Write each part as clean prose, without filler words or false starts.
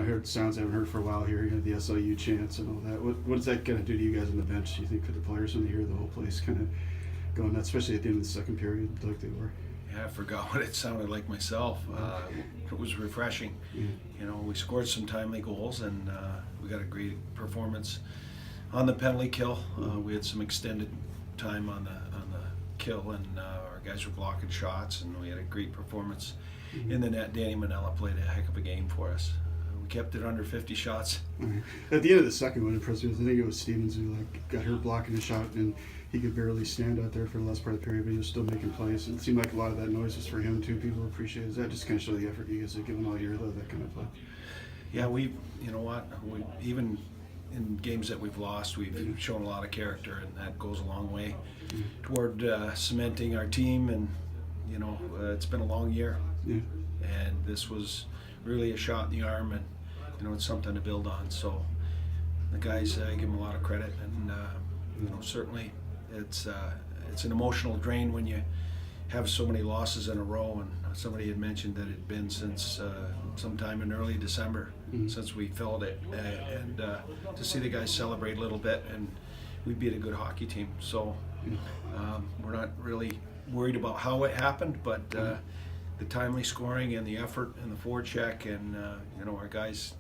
I heard sounds I haven't heard for a while here. You had the SLU chants and all that. What does that kind of do to you guys on the bench? Do you think for the players when they hear the whole place kind of going nuts, especially at the end of the second period, like they were? Yeah, I forgot what it sounded like myself. It was refreshing. Yeah. You know, we scored some timely goals, and we got a great performance on the penalty kill. We had some extended time on the kill, and our guys were blocking shots, and we had a great performance in the net. Danny Manella played a heck of a game for us. We kept it under 50 shots. Right. At the end of the second one, impressed me. I think it was Stevens who got hurt blocking a shot, and he could barely stand out there for the last part of the period, but he was still making plays. And it seemed like a lot of that noise was for him too. People appreciated it. Does that just kind of show the effort you guys have given all year, though, that kind of play? Yeah, you know what, even in games that we've lost, we've shown a lot of character, and that goes a long way toward cementing our team. And you know, it's been a long year, and this was really a shot in the arm, and you know, it's something to build on. So the guys, I give them a lot of credit, and you know, certainly it's an emotional drain when you have so many losses in a row. And somebody had mentioned that it had been since sometime in early December since we filled it, and to see the guys celebrate a little bit, and we beat a good hockey team. So we're not really worried about how it happened, but the timely scoring and the effort and the forecheck, and you know, our guys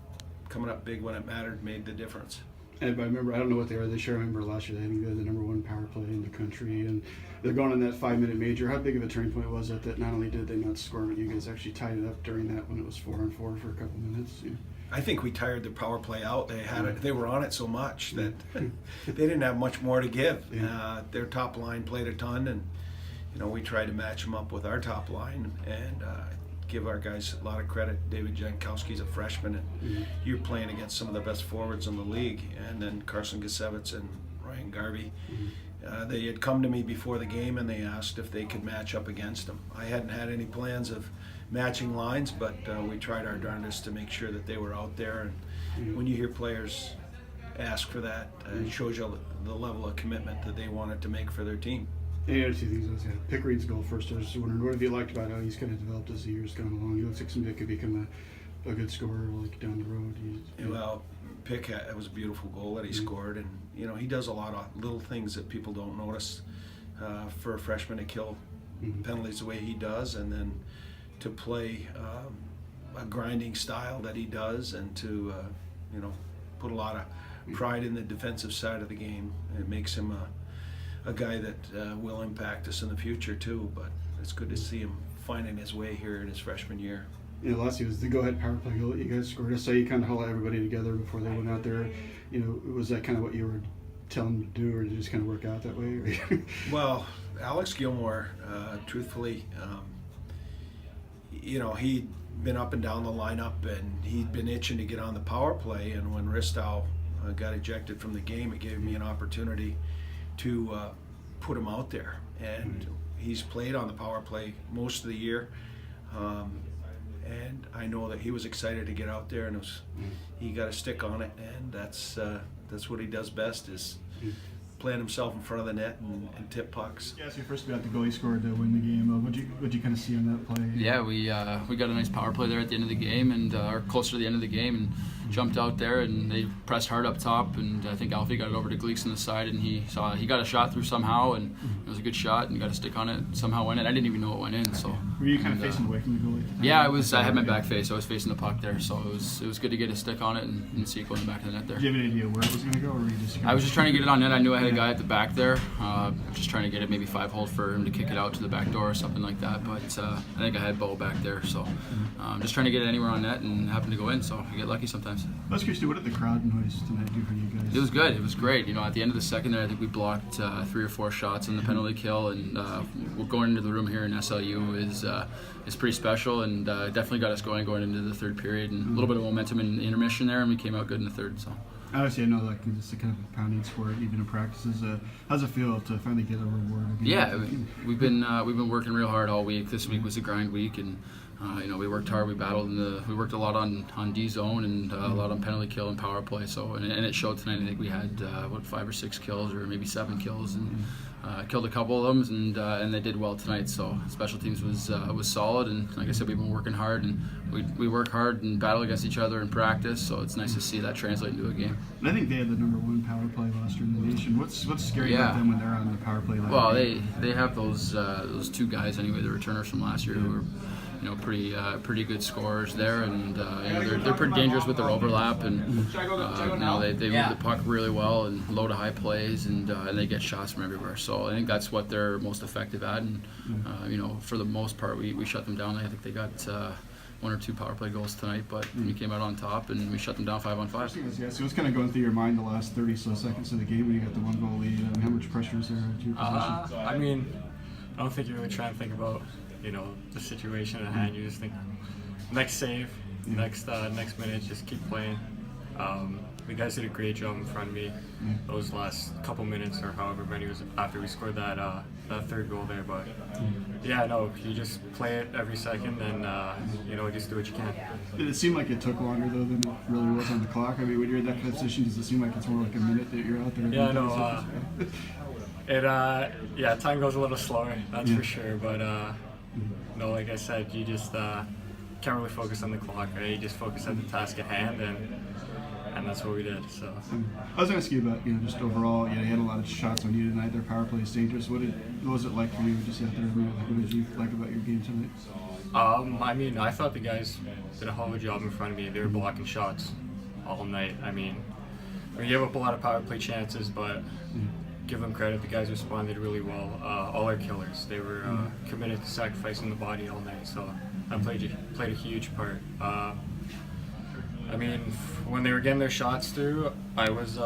coming up big when it mattered made the difference. And I remember, I don't know what they are this year. I remember last year they had the #1 power play in the country, and they're going on that 5-minute major. How big of a turning point was it that not only did they not score, but you guys actually tied it up during that when it was 4-4 for a couple minutes? Yeah. I think we tired the power play out. They had it. They were on it so much that they didn't have much more to give. Their top line played a ton, and you know, we tried to match them up with our top line, and give our guys a lot of credit. David Jankowski's a freshman, and you're playing against some of the best forwards in the league, and then Carson Gusevitz and Ryan Garvey. They had come to me before the game, and they asked if they could match up against them. I hadn't had any plans of matching lines, but we tried our darndest to make sure that they were out there. And when you hear players ask for that, it shows you the level of commitment that they wanted to make for their team. Any other two things? Pickering's goal first. I was just wondering, what have you liked about how he's kind of developed as the years gone along? He looks like somebody that could become a good scorer, like down the road. Well, Pick, it was a beautiful goal that he scored, and you know, he does a lot of little things that people don't notice for a freshman to kill penalties the way he does, and then to play a grinding style that he does, and to you know, put a lot of pride in the defensive side of the game. It makes him a guy that will impact us in the future too. But it's good to see him finding his way here in his freshman year. Yeah, last year was the go-ahead power play goal that you guys scored. I saw you kind of haul everybody together before they went out there. You know, was that kind of what you were telling them to do, or did it just kind of work out that way? Well, Alex Gilmore, truthfully, you know, he'd been up and down the lineup, and he'd been itching to get on the power play. And when Ristow got ejected from the game, it gave me an opportunity to put him out there. And he's played on the power play most of the year. And I know that he was excited to get out there, and he got a stick on it, and that's what he does best, is playing himself in front of the net and tip pucks. Yeah, so you first got the goal you scored to win the game. What'd you kind of see on that play? Yeah, we got a nice power play there at the end of the game, and or closer to the end of the game, and jumped out there, and they pressed hard up top, and I think Alfie got it over to Gleeks on the side, and he got a shot through somehow, and it was a good shot, and got a stick on it, somehow went in. I didn't even know it went in. So were you kind of facing away from the goalie? Yeah, I had my back face. I was facing the puck there, so it was good to get a stick on it and see it go in the back of the net there. Did you have an idea where it was going to go, or were you just? I was just trying to get it on net. I knew I had a guy at the back there, just trying to get it maybe 5-hole for him to kick it out to the back door or something like that. But I think I had Bo back there, so just trying to get it anywhere on net, and happened to go in. So I get lucky sometimes. I was curious, what did the crowd noise tonight do for you guys? It was good. It was great. You know, at the end of the second there, I think we blocked 3 or 4 shots in the penalty kill, and we're going into the room here in SLU is pretty special, and definitely got us going into the third period, and a little bit of momentum in the intermission there, and we came out good in the third. So obviously, I know like it's a kind of a pounding sport, even in practices. How's it feel to finally get a reward? Yeah, we've been working real hard all week. This week was a grind week, and you know, we worked hard. We battled we worked a lot on D zone, and a lot on penalty kill and power play. So and it showed tonight. I think we had 5 or 6 kills, or maybe 7 kills, and killed a couple of them, and they did well tonight. So special teams was solid, and like I said, we've been working hard, and we work hard and battle against each other in practice. So it's nice to see that translate into a game. And I think they had the #1 power play roster in the nation. What's scary about them when they're on the power play line? Well, they have those two guys anyway, the returners from last year, who are pretty good scorers there, and they're pretty dangerous with their overlap, and they move the puck really well and low to high plays, and they get shots from everywhere. So I think that's what they're most effective at, and for the most part we shut them down. I think they got 1 or 2 power play goals tonight, but we came out on top and we shut them down 5-on-5. Yeah, so what's kind of going through your mind the last 30 so seconds of the game when you got the 1-goal lead? I mean, how much pressure is there to your position? I mean, I don't think you really try and think about the situation at hand. You just think next save, next minute, just keep playing. The guys did a great job in front of me those last couple minutes, or however many it was after we scored that 3rd goal there. But you just play it every second, and just do what you can. Did it seem like it took longer though than it really was on the clock? I mean, when you're in that kind of position, does it seem like it's more like a minute that you're out there? Yeah, no. Time goes a little slower, that's for sure. But no, like I said, you just can't really focus on the clock, right? You just focus on the task at hand, and that's what we did. So I was going to ask you about just overall. You had a lot of shots on you tonight. Their power play is dangerous. What was it like for you just out there? What did you like about your game tonight? I mean, I thought the guys did a hell of a job in front of me. They were blocking shots all night. I mean, we gave up a lot of power play chances, but give them credit. The guys responded really well. All our killers, they were committed to sacrificing the body all night. So that played a huge part. I mean, when they were getting their shots through, I was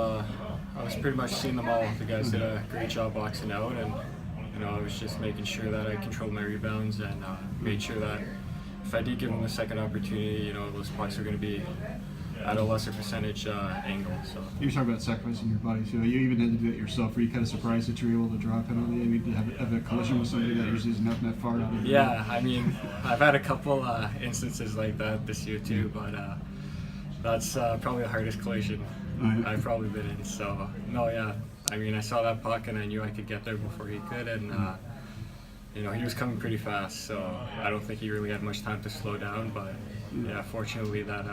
pretty much seeing them all. The guys did a great job boxing out, and I was just making sure that I controlled my rebounds and made sure that if I did give them a second opportunity, those pucks are going to be at a lesser percentage angle. So you were talking about sacrificing your body too. You even had to do it yourself. Were you kind of surprised that you were able to draw a penalty? I mean, to have a collision with somebody that usually isn't that far out of the Yeah, I mean, I've had a couple instances like that this year too, but that's probably the hardest collision I've probably been in. So no, yeah. I mean, I saw that puck and I knew I could get there before he could, and he was coming pretty fast. So I don't think he really had much time to slow down. But yeah, fortunately that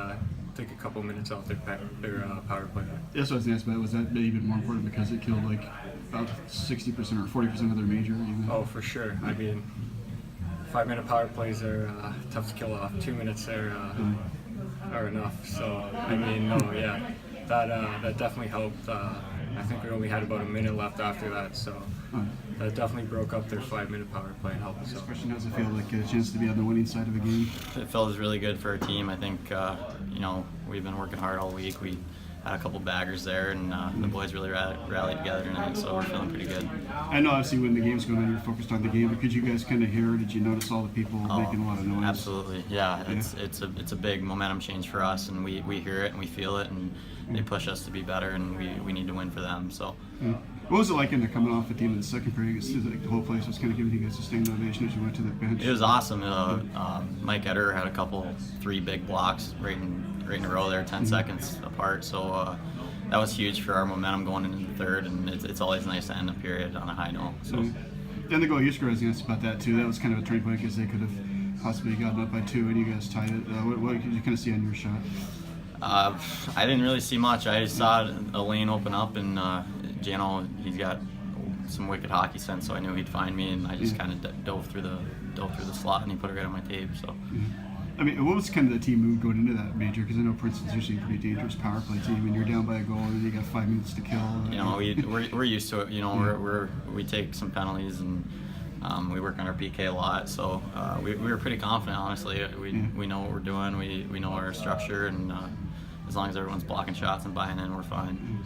took a couple minutes off their power play. That's what I was going to ask about. Was that even more important because it killed like about 60% or 40% of their major? Even? Oh, for sure. I mean, 5-minute power plays are tough to kill off. 2 minutes are enough. So I mean, that definitely helped. I think we only had about a minute left after that, so that definitely broke up their 5-minute power play and helped us out. Question: How's it feel like get a chance to be on the winning side of a game? It feels really good for our team. I think we've been working hard all week. We had a couple baggers there, and the boys really rallied together tonight, so we're feeling pretty good. I know obviously when the game's going on, you're focused on the game, but could you guys kind of hear? Did you notice all the people making a lot of noise? Absolutely, yeah. It's a big momentum change for us, and we hear it and we feel it, and they push us to be better, and we need to win for them. So. What was it like coming off at the end of the second period? It seems like the whole place was kind of giving you guys sustained ovation as you went to the bench. It was awesome. Mike Eder had 3 big blocks right in a row there, 10 seconds apart. So that was huge for our momentum going into the third, and it's always nice to end a period on a high note. So. Then the goal you scored, I was going to ask about that too. That was kind of a turning point because they could have possibly gotten up by 2 and you guys tied it. What did you kind of see on your shot? I didn't really see much. I just saw a lane open up, and Jano, he's got some wicked hockey sense, so I knew he'd find me, and I just kind of dove through the slot, and he put it right on my tape. So. I mean, what was kind of the team mood going into that major? Because I know Princeton's usually a pretty dangerous power play team, and you're down by a goal, and you got 5 minutes to kill. We're used to it. We take some penalties, and we work on our PK a lot. So we were pretty confident, honestly. We know what we're doing. We know our structure, and as long as everyone's blocking shots and buying in, we're fine.